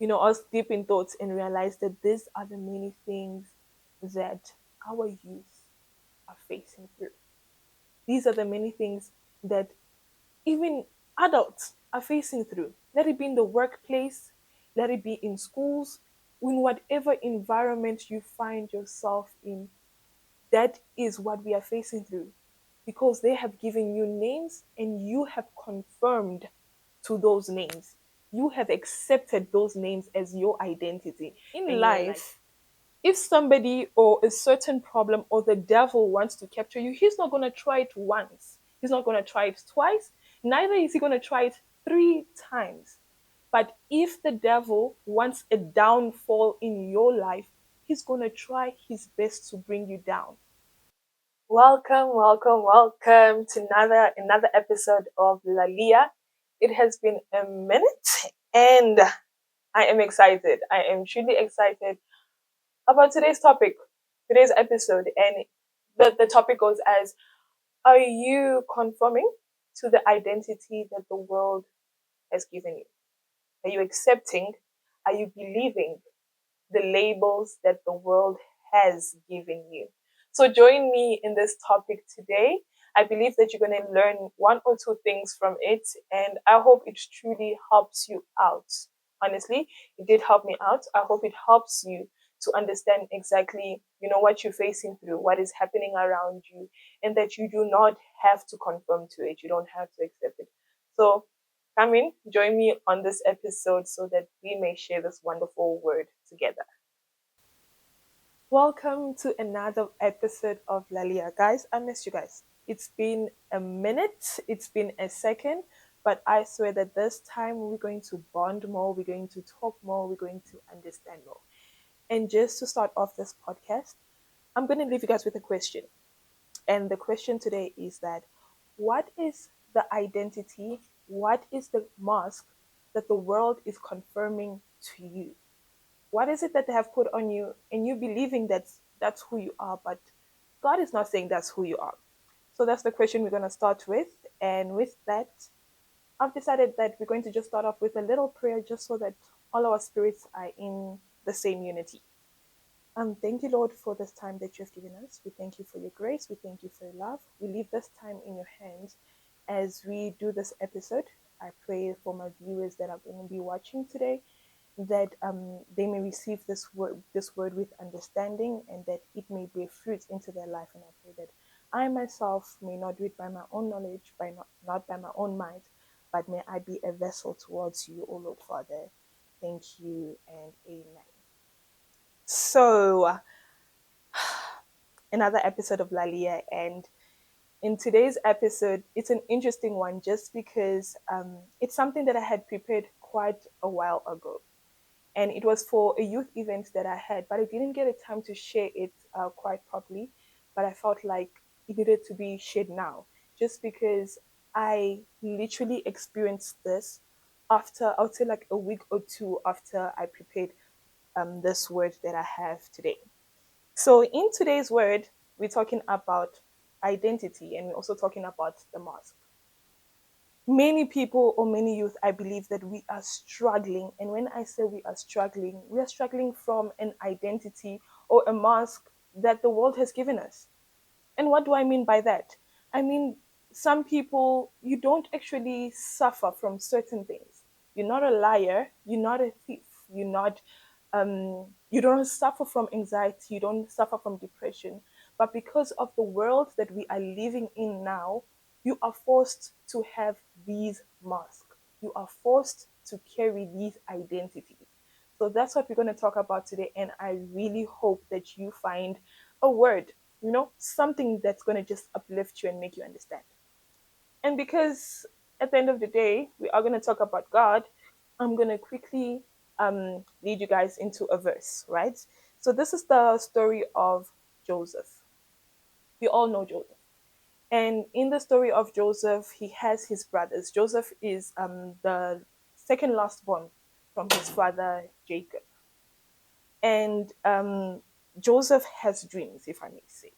us deep in thoughts and realize that these are the many things that our youth are facing through. These are the many things that even adults are facing through. Let it be in the workplace, let it be in schools, in whatever environment you find yourself in. That is what we are facing through because they have given you names and you have confirmed to those names. You have accepted those names as your identity. In life, if somebody or a certain problem or the devil wants to capture you, he's not going to try it once. He's not going to try it twice. Neither is he going to try it 3 times. But if the devil wants a downfall in your life, he's going to try his best to bring you down. Welcome, welcome, welcome to another episode of Lalia. It has been a minute and I am excited. I am truly excited about today's topic, today's episode. And the topic goes as, are you conforming to the identity that the world has given you? Are you accepting? Are you believing the labels that the world has given you? So join me in this topic today. I believe that you're going to learn one or two things from it, and I hope it truly helps you out. Honestly, it did help me out. I hope it helps you to understand exactly, what you're facing through, what is happening around you, and that you do not have to conform to it. You don't have to accept it. So come in, join me on this episode so that we may share this wonderful word together. Welcome to another episode of Lalia. Guys, I missed you guys. It's been a minute, it's been a second, but I swear that this time we're going to bond more, we're going to talk more, we're going to understand more. And just to start off this podcast, I'm going to leave you guys with a question. And the question today is that what is the identity, what is the mask that the world is confirming to you? What is it that they have put on you and you believing that's who you are, but God is not saying that's who you are? So that's the question we're going to start with. And with that, I've decided that we're going to just start off with a little prayer just so that all our spirits are in the same unity. Thank you, Lord, for this time that you have given us. We thank you for your grace. We thank you for your love. We leave this time in your hands as we do this episode. I pray for my viewers that are going to be watching today that they may receive this word with understanding, and that it may bear fruit into their life. And I pray that I myself may not do it by my own knowledge, by not by my own might, but may I be a vessel towards you, O Lord Father. Thank you and amen. So, another episode of Lalia, and in today's episode, it's an interesting one just because it's something that I had prepared quite a while ago. And it was for a youth event that I had, but I didn't get a time to share it quite properly. But I felt like it needed to be shared now, just because I literally experienced this after, I would say, like a week or two after I prepared this word that I have today. So, in today's word, we're talking about identity, and we're also talking about the mask. Many people or many youth, I believe that we are struggling. And when I say we are struggling from an identity or a mask that the world has given us. And what do I mean by that? I mean, some people, you don't actually suffer from certain things. You're not a liar, you're not a thief, you don't suffer from anxiety, you don't suffer from depression. But because of the world that we are living in now, you are forced to have these masks. You are forced to carry these identities. So that's what we're going to talk about today. And I really hope that you find a word, something that's going to just uplift you and make you understand. And because at the end of the day, we are going to talk about God, I'm going to quickly lead you guys into a verse, right? So this is the story of Joseph. We all know Joseph. And in the story of Joseph, he has his brothers. Joseph is the second last born from his father Jacob. And Joseph has dreams, if I may say.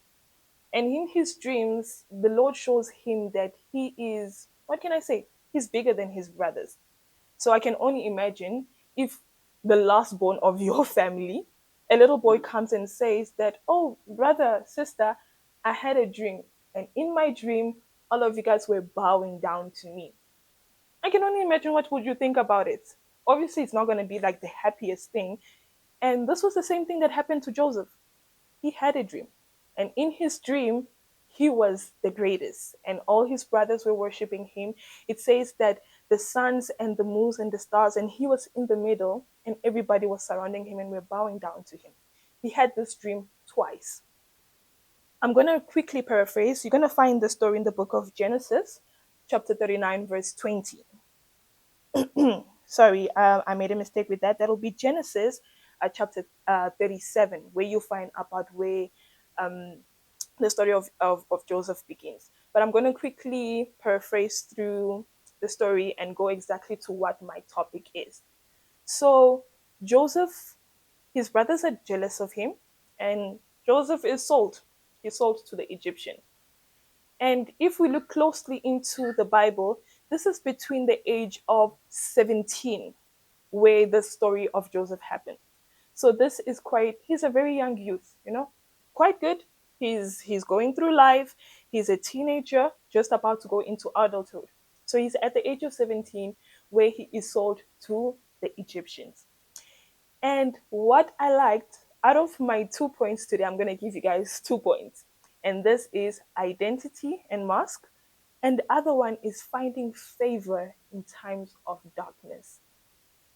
And in his dreams, the Lord shows him that he is, what can I say? He's bigger than his brothers. So I can only imagine if the last born of your family, a little boy comes and says that, oh, brother, sister, I had a dream. And in my dream, all of you guys were bowing down to me. I can only imagine what would you think about it. Obviously, it's not going to be like the happiest thing. And this was the same thing that happened to Joseph. He had a dream. And in his dream, he was the greatest. And all his brothers were worshiping him. It says that the suns and the moons and the stars, and he was in the middle, and everybody was surrounding him and were bowing down to him. He had this dream twice. I'm going to quickly paraphrase. You're going to find the story in the book of Genesis, chapter 39, verse 20. Sorry, I made a mistake with that. That'll be Genesis chapter 37, where you find about where um, the story of Joseph begins. But I'm going to quickly paraphrase through the story and go exactly to what my topic is. So, Joseph, his brothers are jealous of him, and Joseph is sold. He's sold to the Egyptian. And if we look closely into the Bible, this is between the age of 17 where the story of Joseph happened. So this is quite, he's a very young youth, quite good. He's going through life. He's a teenager just about to go into adulthood. So he's at the age of 17 where he is sold to the Egyptians. And what I liked out of my 2 points today, I'm going to give you guys 2 points. And this is identity and mask. And the other one is finding favor in times of darkness.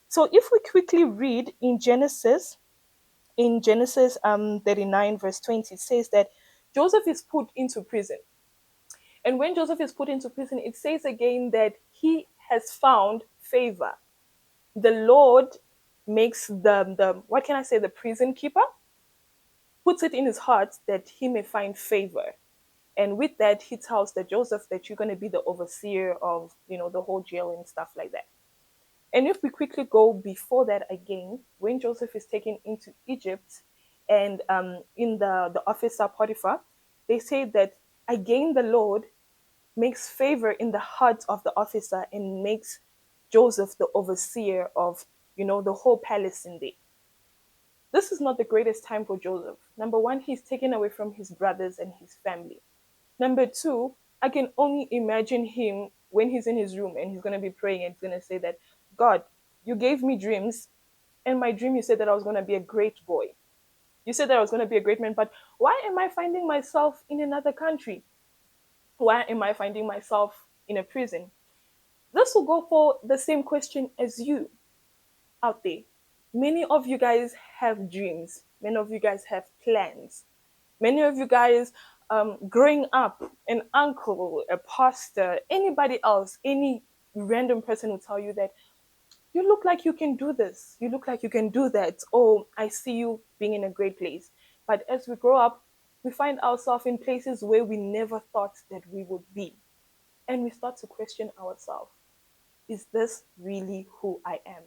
So if we quickly read in Genesis 39, verse 20, it says that Joseph is put into prison. And when Joseph is put into prison, it says again that he has found favor. The Lord makes the what can I say, the prison keeper puts it in his heart that he may find favor. And with that, he tells the Joseph that you're going to be the overseer of, the whole jail and stuff like that. And if we quickly go before that again, when Joseph is taken into Egypt and in the officer Potiphar, they say that again the Lord makes favor in the heart of the officer and makes Joseph the overseer of, the whole palace in there. This is not the greatest time for Joseph. Number one, he's taken away from his brothers and his family. Number two, I can only imagine him when he's in his room and he's going to be praying and he's going to say that, God, you gave me dreams. And my dream, you said that I was going to be a great boy. You said that I was going to be a great man. But why am I finding myself in another country? Why am I finding myself in a prison? This will go for the same question as you out there. Many of you guys have dreams. Many of you guys have plans. Many of you guys, growing up, an uncle, a pastor, anybody else, any random person will tell you that you look like you can do this. You look like you can do that. Oh, I see you being in a great place. But as we grow up, we find ourselves in places where we never thought that we would be. And we start to question ourselves. Is this really who I am?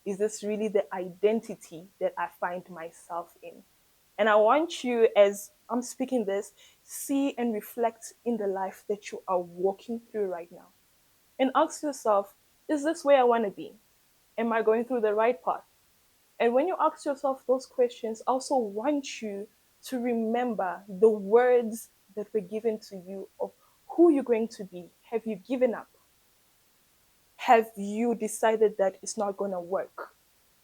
Is this really the identity that I find myself in? And I want you, as I'm speaking this, see and reflect in the life that you are walking through right now. And ask yourself, is this where I want to be? Am I going through the right path? And when you ask yourself those questions, I also want you to remember the words that were given to you of who you're going to be. Have you given up? Have you decided that it's not going to work?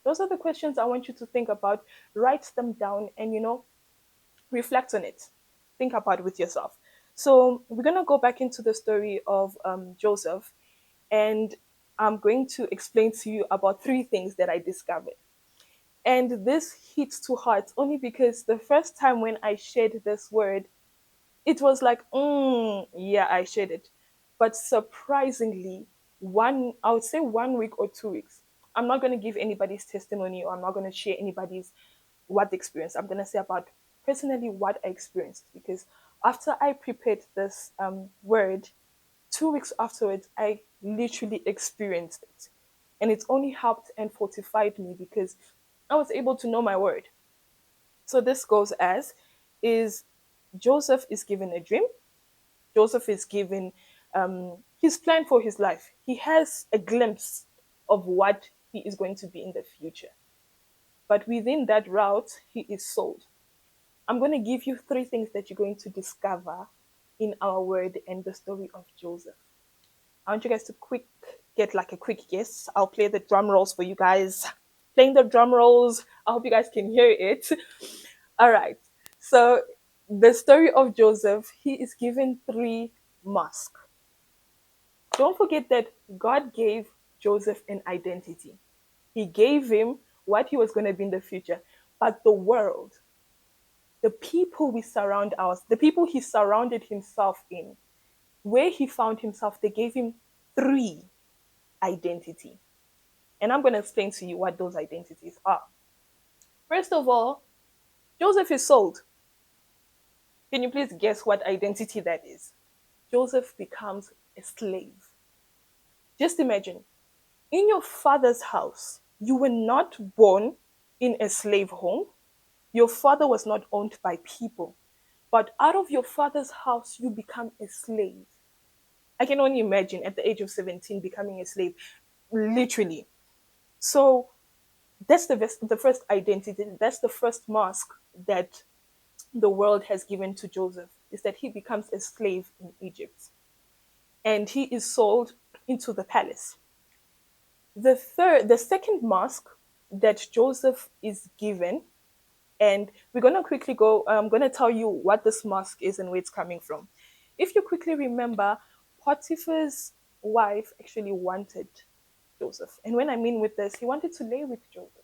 Those are the questions I want you to think about. Write them down and, reflect on it. Think about it with yourself. So we're going to go back into the story of Joseph, and I'm going to explain to you about three things that I discovered. And this hits too hard only because the first time when I shared this word, it was like, yeah, I shared it. But surprisingly, I would say 1 week or 2 weeks, I'm not going to give anybody's testimony or I'm not going to share anybody's what experience. I'm going to say about personally what I experienced because after I prepared this word, 2 weeks afterwards, I literally experienced it. And it's only helped and fortified me because I was able to know my word. So this goes as is Joseph is given a dream. Joseph is given his plan for his life. He has a glimpse of what he is going to be in the future. But within that route, he is sold. I'm going to give you three things that you're going to discover in our word and the story of Joseph. I want you guys to get like a quick guess. I'll play the drum rolls for you guys. Playing the drum rolls. I hope you guys can hear it. All right. So the story of Joseph, he is given three masks. Don't forget that God gave Joseph an identity. He gave him what he was going to be in the future. But the world, the people the people he surrounded himself in, where he found himself, they gave him three identity. And I'm going to explain to you what those identities are. First of all, Joseph is sold. Can you please guess what identity that is? Joseph becomes a slave. Just imagine, in your father's house, you were not born in a slave home. Your father was not owned by people. But out of your father's house, you become a slave. I can only imagine at the age of 17 becoming a slave, literally. So the first identity, that's the first mask that the world has given to Joseph, is that he becomes a slave in Egypt. And he is sold into the palace. The second mask that Joseph is given, and we're going to quickly go, I'm going to tell you what this mask is and where it's coming from. If you quickly remember, Potiphar's wife actually wanted Joseph. And when I mean with this, he wanted to lay with Joseph.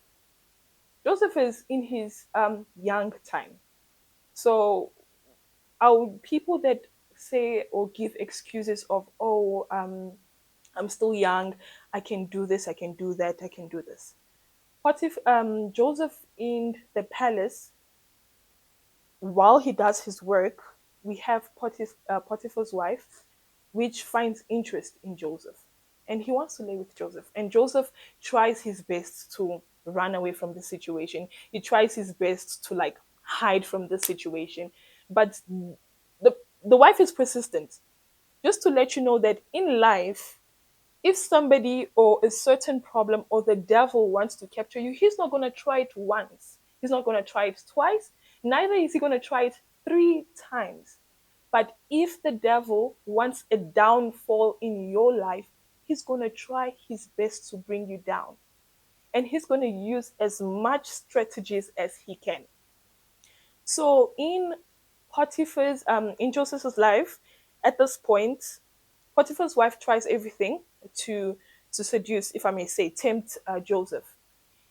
Joseph is in his young time. So our people that say or give excuses of, oh, I'm still young, I can do this, I can do that, I can do this. What if Joseph in the palace, while he does his work, we have Potiphar's wife, which finds interest in Joseph. And he wants to lay with Joseph. And Joseph tries his best to run away from the situation. He tries his best to like hide from the situation. But the wife is persistent. Just to let you know that in life, if somebody or a certain problem or the devil wants to capture you, he's not going to try it once. He's not going to try it twice. Neither is he going to try it three times. But if the devil wants a downfall in your life, he's going to try his best to bring you down. And he's going to use as much strategies as he can. So in Joseph's life, at this point, Potiphar's wife tries everything to to seduce, if I may say, tempt Joseph.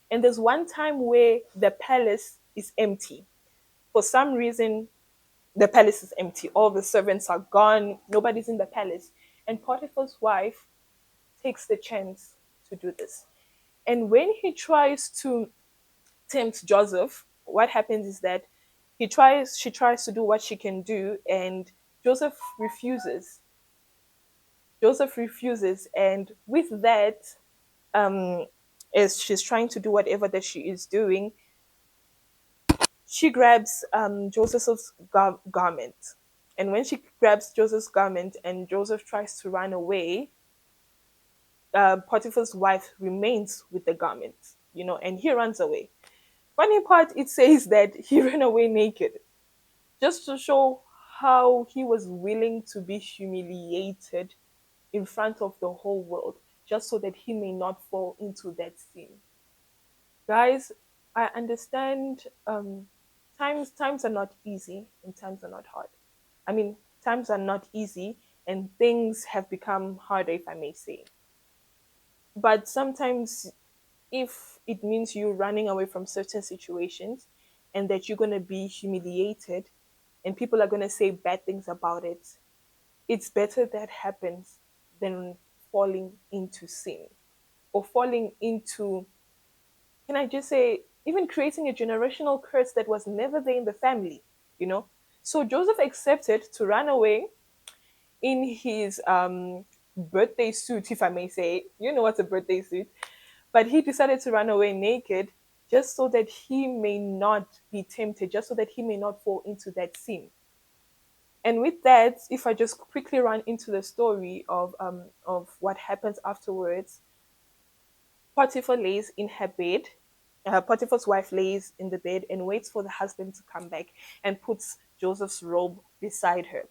And there's one time where the palace is empty. For some reason, the palace is empty. All the servants are gone. Nobody's in the palace. And Potiphar's wife takes the chance to do this. And when he tries to tempt Joseph, what happens is that she tries to do what she can do, and Joseph refuses. Joseph refuses, and with that, um, as she's trying to do whatever that she is doing, she grabs Joseph's garment. And when she grabs Joseph's garment and Joseph tries to run away, Potiphar's wife remains with the garment, and he runs away. Funny part, it says that he ran away naked, just to show how he was willing to be humiliated in front of the whole world, just so that he may not fall into that sin. Guys, I understand times are not easy and times are not hard. I mean, times are not easy and things have become harder, if I may say. But sometimes, if it means you running away from certain situations and that you're going to be humiliated and people are going to say bad things about it, it's better that happens than falling into sin or falling into, can I just say, even creating a generational curse that was never there in the family, you know? So Joseph accepted to run away in his birthday suit, if I may say. You know what's a birthday suit? But he decided to run away naked just so that he may not be tempted, just so that he may not fall into that sin. And with that, if I just quickly run into the story of what happens afterwards, Potiphar lays in her bed. Potiphar's wife lays in the bed and waits for the husband to come back and puts Joseph's robe beside her.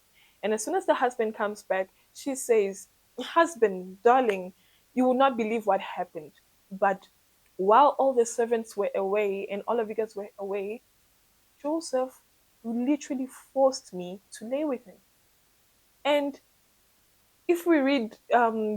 And as soon as the husband comes back, she says, "Husband, darling, you will not believe what happened. But while all the servants were away and all of you guys were away, Joseph literally forced me to lay with him." And if we read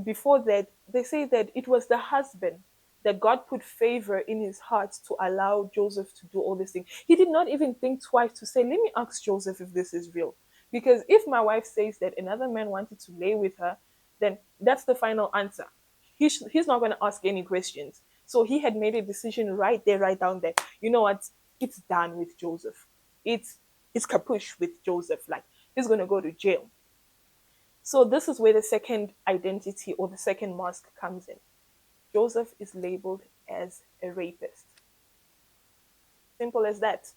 before that, they say that it was the husband that God put favor in his heart to allow Joseph to do all these things. He did not even think twice to say, "Let me ask Joseph if this is real." Because if my wife says that another man wanted to lay with her, then that's the final answer. He's not going to ask any questions. So he had made a decision right there, right down there. You know what? It's done with Joseph. It's it's capuche with Joseph. Like, he's going to go to jail. So this is where the second identity or the second mask comes in. Joseph is labeled as a rapist. Simple as that.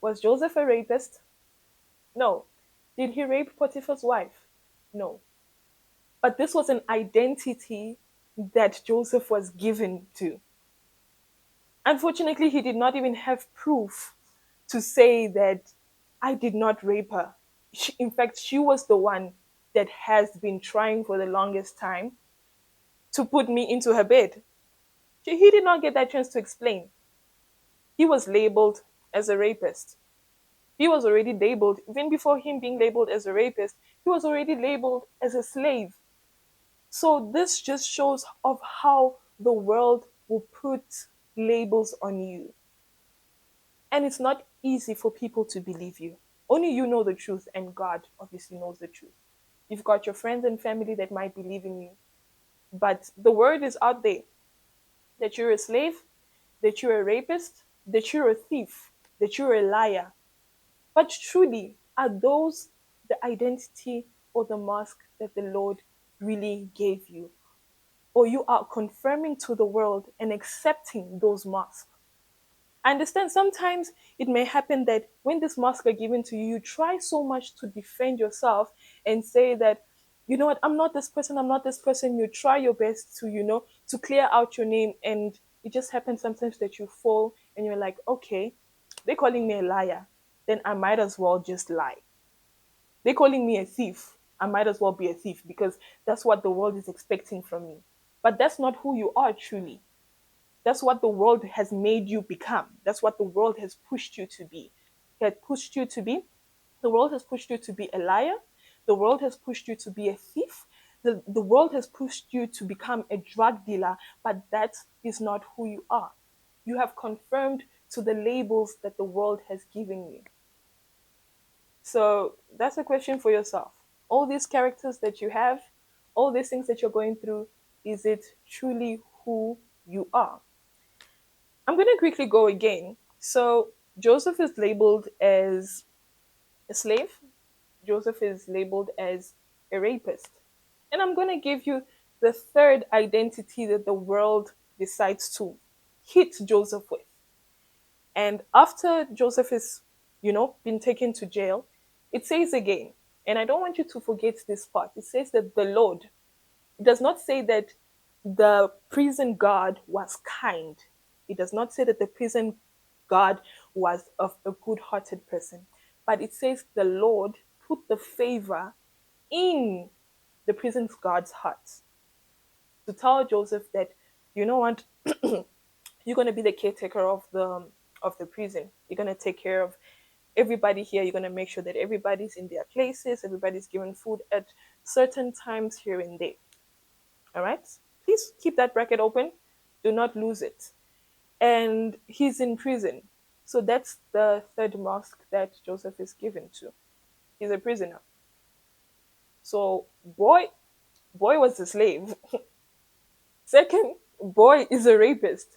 Was Joseph a rapist? No. Did he rape Potiphar's wife? No. But this was an identity that Joseph was given to. Unfortunately, he did not even have proof to say that I did not rape her. In fact, she was the one that has been trying for the longest time to put me into her bed. He did not get that chance to explain. He was labeled as a rapist. He was already labeled, even before him being labeled as a rapist, he was already labeled as a slave. So this just shows of how the world will put labels on you. And it's not easy for people to believe you. Only you know the truth, and God obviously knows the truth. You've got your friends and family that might believe in you. But the word is out there that you're a slave, that you're a rapist, that you're a thief, that you're a liar. But truly, are those the identity or the mask that the Lord really gave you? Or you are confirming to the world and accepting those masks? I understand sometimes it may happen that when this mask are given to you, you try so much to defend yourself and say that, you know what, I'm not this person, I'm not this person. You try your best to, to clear out your name. And it just happens sometimes that you fall and you're like, okay, they're calling me a liar. Then I might as well just lie. They're calling me a thief. I might as well be a thief because that's what the world is expecting from me. But that's not who you are truly. That's what the world has made you become. That's what the world has pushed you to be. It had pushed you to be. The world has pushed you to be a liar. The world has pushed you to be a thief. The world has pushed you to become a drug dealer, but that is not who you are. You have confirmed to the labels that the world has given you. So that's a question for yourself. All these characters that you have, all these things that you're going through, is it truly who you are? I'm going to quickly go again. So Joseph is labeled as a slave. Joseph is labeled as a rapist. And I'm going to give you the third identity that the world decides to hit Joseph with. And after Joseph is, been taken to jail, it says again, and I don't want you to forget this part. It says that the Lord, it does not say that the prison guard was kind. It does not say that the prison guard was of a good hearted person. But it says the Lord put the favor in the prison guard's heart to tell Joseph that, you know what, you're going to be the caretaker of the prison. You're going to take care of everybody here. You're going to make sure that everybody's in their places, everybody's given food at certain times here and there. All right? Please keep that bracket open. Do not lose it. And he's in prison. So that's the third mask that Joseph is given to. He's a prisoner. So boy was a slave. Second, boy is a rapist.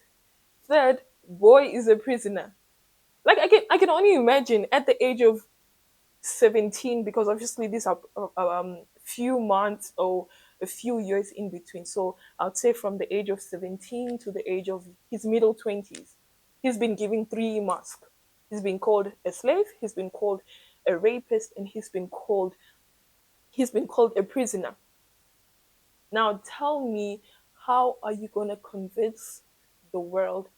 Third, boy is a prisoner. Like I can only imagine at the age of 17, because obviously these are few months or a few years in between. So I'd say from the age of 17 to the age of his middle 20s, he's been given three masks. He's been called a slave, he's been called a rapist, and he's been called a prisoner. Now tell me how are you going to convince the world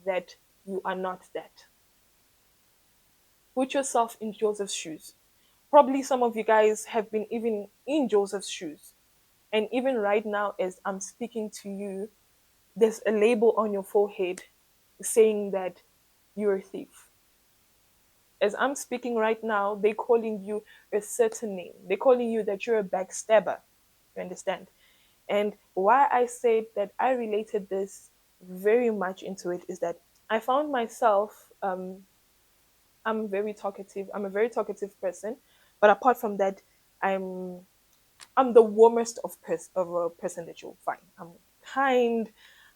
that you are not that? Put yourself in Joseph's shoes. Probably some of you guys have been even in Joseph's shoes. And even right now, as I'm speaking to you, there's a label on your forehead saying that you're a thief. As I'm speaking right now, they're calling you a certain name. They're calling you that you're a backstabber. You understand? And why I said that I related this very much into it is that I found myself, I'm very talkative. I'm a very talkative person, but apart from that, I'm I'm the warmest of a person that you'll find. I'm kind,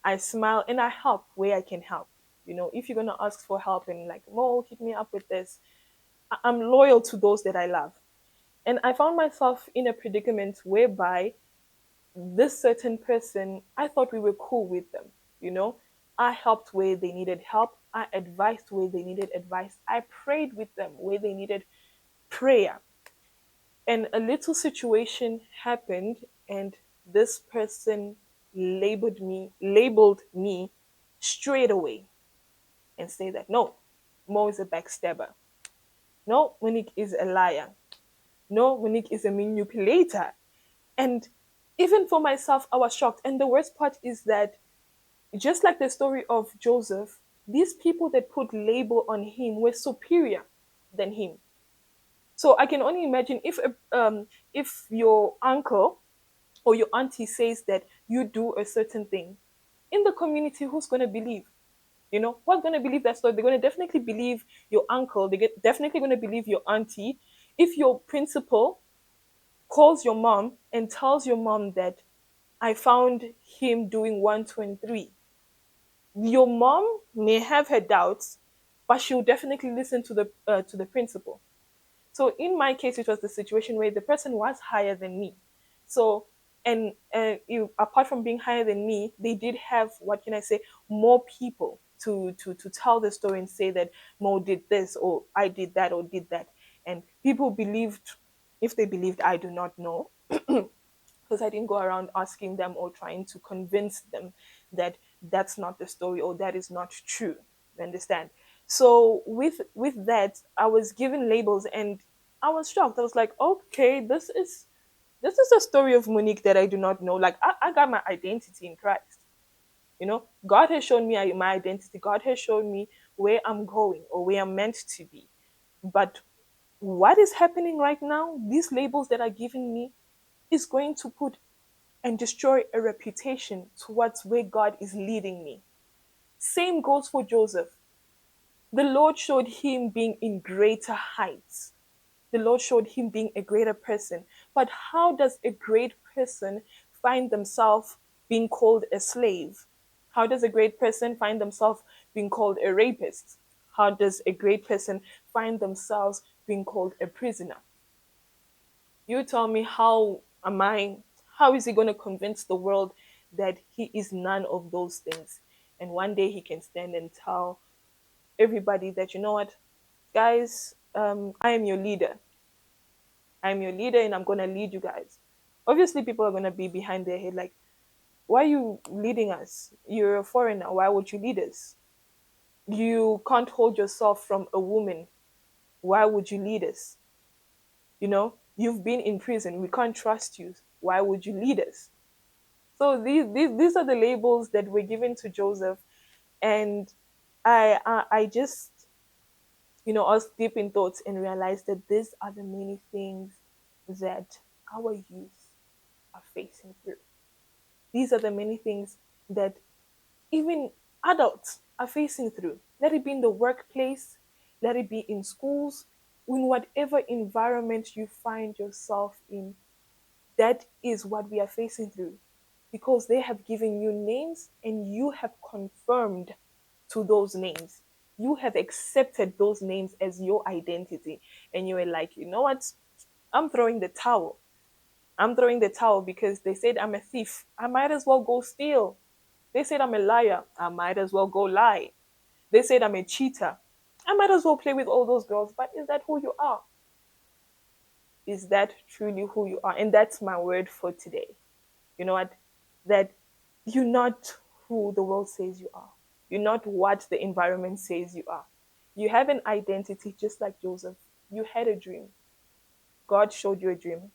I smile, and I help where I can help. You know, if you're gonna ask for help and like, Mo, hit me up with this, I'm loyal to those that I love. And I found myself in a predicament whereby this certain person, I thought we were cool with them. You know, I helped where they needed help. I advised where they needed advice. I prayed with them where they needed prayer. And a little situation happened, and this person labeled me straight away and say that no, Mo is a backstabber. No, Monique is a liar. No, Monique is a manipulator. And even for myself, I was shocked. And the worst part is that just like the story of Joseph, these people that put label on him were superior than him. So I can only imagine if your uncle or your auntie says that you do a certain thing in the community, who's going to believe? You know, what's going to believe that story? They're going to definitely believe your uncle. Definitely going to believe your auntie. If your principal calls your mom and tells your mom that I found him doing one, two, and three, your mom may have her doubts, but she'll definitely listen to the principal. So in my case, it was the situation where the person was higher than me. So and apart from being higher than me, they did have, what can I say, more people to tell the story and say that Mo did this or I did that or did that, and people believed. If they believed, I do not know, because I didn't go around asking them or trying to convince them that that's not the story or that is not true. You understand? So with that, I was given labels and I was shocked. I was like, okay, this is a story of Monique that I do not know. Like I got my identity in Christ. You know, God has shown me my identity. God has shown me where I'm going or where I'm meant to be. But what is happening right now, these labels that are giving me, is going to put and destroy a reputation towards where God is leading me. Same goes for Joseph. The Lord showed him being in greater heights. The Lord showed him being a greater person. But how does a great person find themselves being called a slave? How does a great person find themselves being called a rapist? How does a great person find themselves being called a prisoner? You tell me, how is he going to convince the world that he is none of those things? And one day he can stand and tell everybody that, you know what, guys, I am your leader. I'm your leader and I'm going to lead you guys. Obviously, people are going to be behind their head like, why are you leading us? You're a foreigner. Why would you lead us? You can't hold yourself from a woman. Why would you lead us? You know, you've been in prison. We can't trust you. Why would you lead us? So these are the labels that were given to Joseph. And I just, I was deep in thoughts and realized that these are the many things that our youth are facing through. These are the many things that even adults are facing through. Let it be in the workplace, let it be in schools, in whatever environment you find yourself in. That is what we are facing through, because they have given you names and you have confirmed to those names. You have accepted those names as your identity. And you were like, you know what? I'm throwing the towel. I'm throwing the towel because they said I'm a thief. I might as well go steal. They said I'm a liar. I might as well go lie. They said I'm a cheater. I might as well play with all those girls. But is that who you are? Is that truly who you are? And that's my word for today. You know what? That You're not who the world says you are. You're not what the environment says you are. You have an identity just like Joseph. You had a dream. God showed you a dream.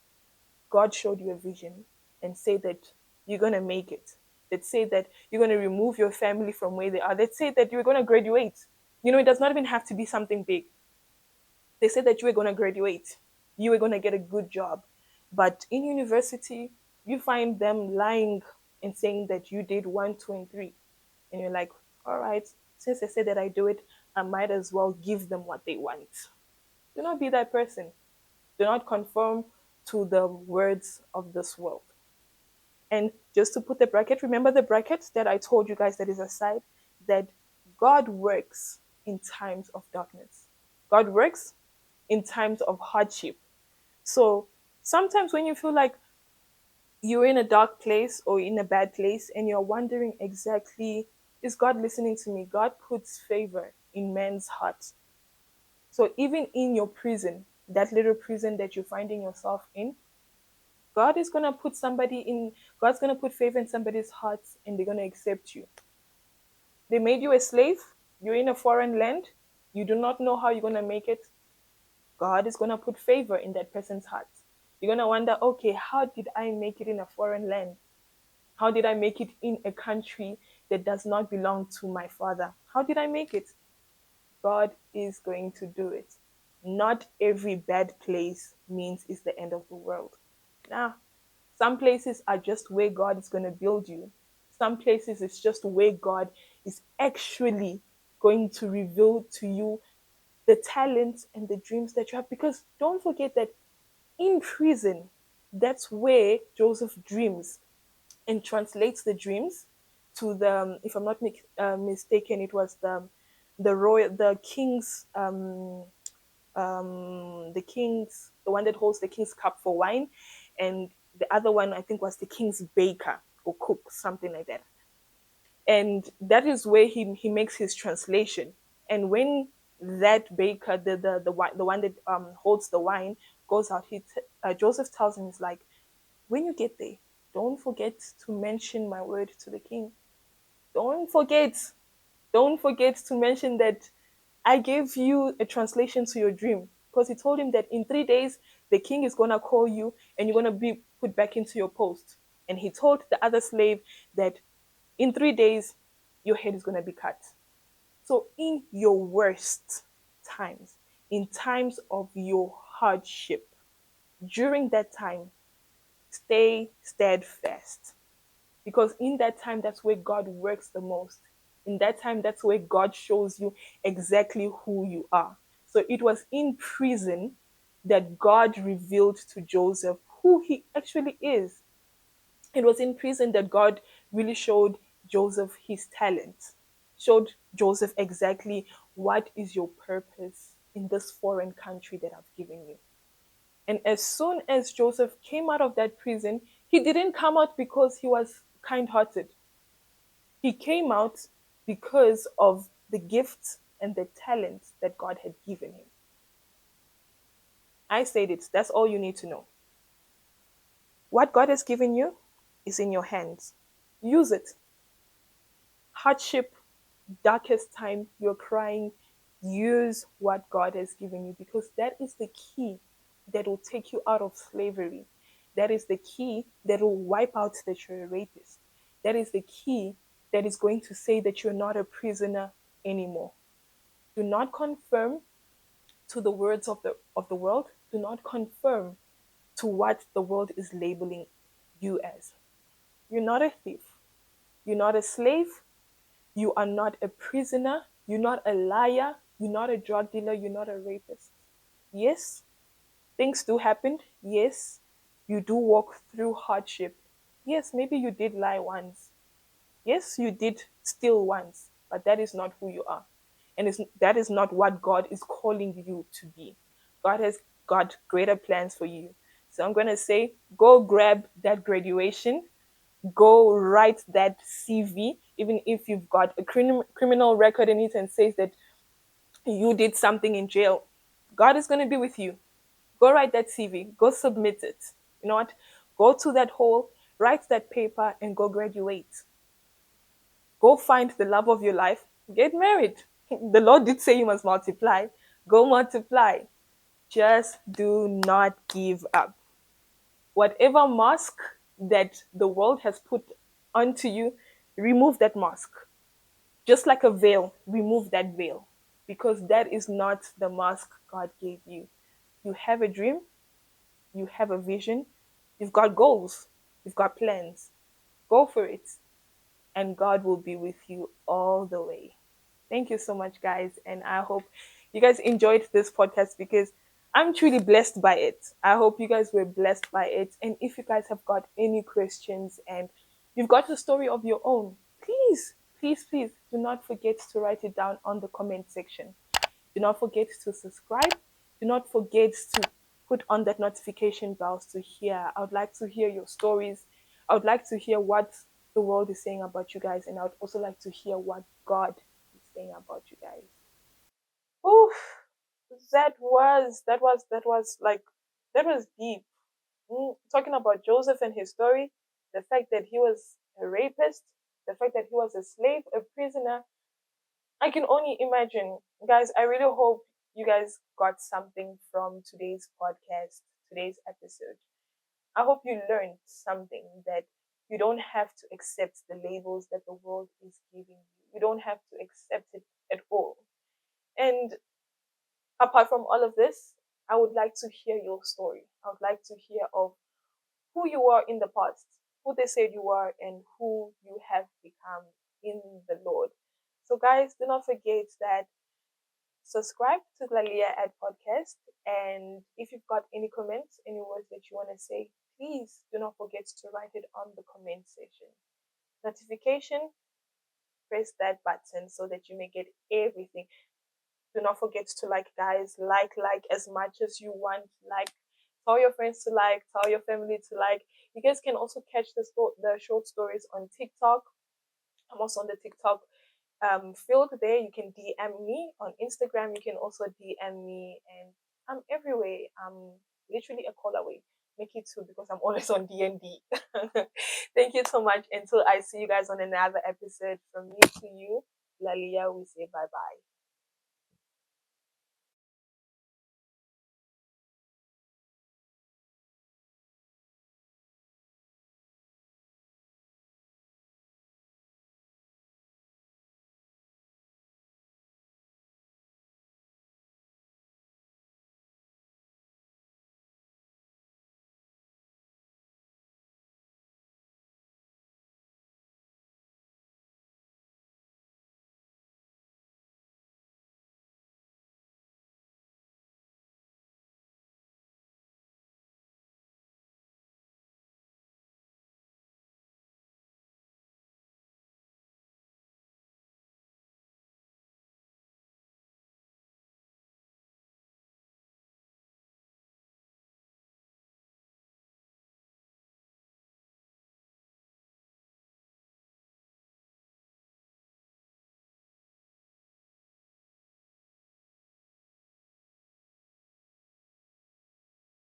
God showed you a vision and said that you're going to make it. Let's say that you're going to remove your family from where they are. Let's say that you're going to graduate. It does not even have to be something big. They said that you were going to graduate, you were going to get a good job. But in university, you find them lying and saying that you did one, two, and three. And you're like, all right, since they said that I do it, I might as well give them what they want. Do not be that person. Do not conform to the words of this world. And just to put the bracket, remember the bracket that I told you guys that is aside, that God works in times of darkness. God works in times of hardship. So sometimes when you feel like you're in a dark place or in a bad place and you're wondering exactly, is God listening to me? God puts favor in man's heart. So even in your prison, that little prison that you're finding yourself in, God is going to put somebody in, God's going to put favor in somebody's heart and they're going to accept you. They made you a slave. You're in a foreign land. You do not know how you're going to make it. God is going to put favor in that person's heart. You're going to wonder, okay, how did I make it in a foreign land? How did I make it in a country that does not belong to my father? How did I make it? God is going to do it. Not every bad place means it's the end of the world. Nah, some places are just where God is going to build you. Some places it's just where God is actually going to reveal to you the talents and the dreams that you have. Because don't forget that in prison, that's where Joseph dreams and translates the dreams to the, if I'm not mistaken, it was the king's, the one that holds the king's cup for wine, and the other one I think was the king's baker or cook, something like that. And that is where he makes his translation. And when that baker, the one that holds the wine, goes out, Joseph tells him, he's like, when you get there, don't forget to mention my word to the king. Don't forget. Don't forget to mention that I gave you a translation to your dream. Because he told him that in 3 days, the king is going to call you and you're going to be put back into your post. And he told the other slave that in 3 days, your head is going to be cut. So, in your worst times, in times of your hardship, during that time, stay steadfast. Because in that time, that's where God works the most. In that time, that's where God shows you exactly who you are. So it was in prison that God revealed to Joseph who he actually is. It was in prison that God really showed Joseph his talent, showed Joseph exactly what is your purpose in this foreign country that I've given you. And as soon as Joseph came out of that prison, he didn't come out because he was kind hearted. He came out because of the gifts and the talents that God had given him. I said it, that's all you need to know. What God has given you is in your hands. Use it. Hardship, darkest time, you're crying, use what God has given you because that is the key that will take you out of slavery. That is the key that will wipe out that you're a rapist. That is the key that is going to say that you're not a prisoner anymore. Do not conform to the words of the world. Do not conform to what the world is labeling you as. You're not a thief. You're not a slave. You are not a prisoner. You're not a liar. You're not a drug dealer. You're not a rapist. Yes, things do happen. Yes, you do walk through hardship. Yes, maybe you did lie once. Yes, you did steal once, but that is not who you are. And that is not what God is calling you to be. God has got greater plans for you. So I'm going to say, go grab that graduation, go write that CV, even if you've got a criminal record in it and says that you did something in jail. God is going to be with you. Go write that CV, go submit it. You know what? Go to that hall, write that paper, and go graduate. Go find the love of your life, get married. The Lord did say you must multiply. Go multiply. Just do not give up. Whatever mask that the world has put onto you, remove that mask. Just like a veil, remove that veil, because that is not the mask God gave you. You have a dream, you have a vision, you've got goals, you've got plans. Go for it, and God will be with you all the way. Thank you so much, guys. And I hope you guys enjoyed this podcast because I'm truly blessed by it. I hope you guys were blessed by it. And if you guys have got any questions and you've got a story of your own, please, please, please do not forget to write it down on the comment section. Do not forget to subscribe. Do not forget to put on that notification bells to hear. I would like to hear your stories. I would like to hear what the world is saying about you guys, and I would also like to hear what God is saying about you guys. Oof, that was deep. Talking about Joseph and his story, the fact that he was a rapist, the fact that he was a slave, a prisoner, I can only imagine. Guys, I really hope you guys got something from today's podcast, today's episode. I hope you learned something that you don't have to accept the labels that the world is giving you. You don't have to accept it at all. And apart from all of this, I would like to hear your story. I would like to hear of who you were in the past, who they said you were, and who you have become in the Lord. So, guys, do not forget that subscribe to the Leah Ed podcast. And if you've got any comments, any words that you want to say, please do not forget to write it on the comment section. Notification, press that button so that you may get everything. Do not forget to like, guys. Like as much as you want. Like, tell your friends to like, tell your family to like. You guys can also catch the short stories on TikTok. I'm also on the TikTok field there. You can DM me on Instagram. You can also DM me, and I'm everywhere. I'm literally a call away. Make it too because I'm always on DND. Thank you so much. Until I see you guys on another episode, from me to you, Lalia, we say bye bye.